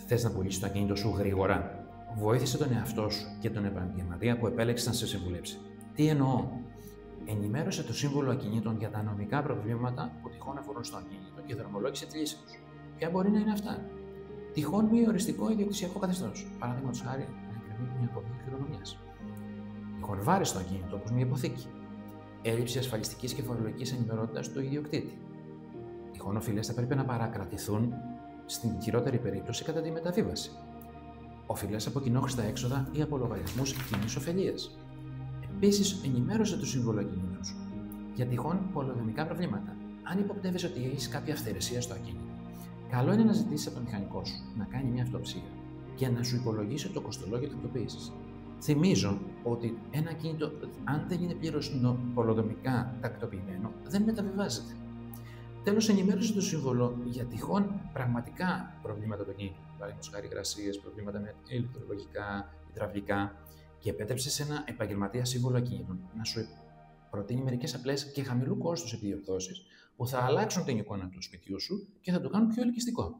Θες να πουλήσεις το ακίνητο σου γρήγορα? Βοήθησε τον εαυτό σου και τον επαγγελματία που επέλεξε να σε συμβουλέψει. Τι εννοώ? Ενημέρωσε το σύμβολο ακινήτων για τα νομικά προβλήματα που τυχόν αφορούν στο ακίνητο και δρομολόγησε τη λύση του. Ποια μπορεί να είναι αυτά? Τυχόν μη οριστικό ιδιοκτησιακό καθεστώς. Παραδείγματος χάρη, να εκκρεμεί μια αποδοχή κληρονομιάς. Τυχόν βάρη στο ακίνητο, όπως μια υποθήκη. Έλλειψη ασφαλιστικής και φορολογικής ενημερότητας του ιδιοκτήτη. Τυχόν οφειλές θα πρέπει να παρακρατηθούν στην χειρότερη περίπτωση κατά τη μεταβίβαση. Οφειλές από κοινόχρηστα έξοδα ή από λογαριασμούς κοινής ωφελίας. Επίσης, ενημέρωσε το σύμβολο ακινήτων σου για τυχόν πολεοδομικά προβλήματα. Αν υποπτεύεσαι ότι έχεις κάποια αυθαιρεσία στο ακίνητο, καλό είναι να ζητήσεις από τον μηχανικό σου να κάνει μια αυτοψία και να σου υπολογίσει το κοστολόγιο τακτοποίησης. Θυμίζω ότι ένα ακίνητο, αν δεν είναι πλήρως πολεοδομικά τακτοποιημένο, δεν μεταβιβάζεται. Τέλος, ενημέρωσε το σύμβολο για τυχόν πραγματικά προβλήματα του ακίνητου, παραδείγματος χάρη υγρασίες, προβλήματα με ηλεκτρολογικά, υδραυλικά, και επέτρεψε σε ένα επαγγελματία σύμβολο ακίνητων να σου προτείνει μερικές απλές και χαμηλού κόστους επιδιορθώσεις που θα αλλάξουν την εικόνα του σπιτιού σου και θα το κάνουν πιο ελκυστικό.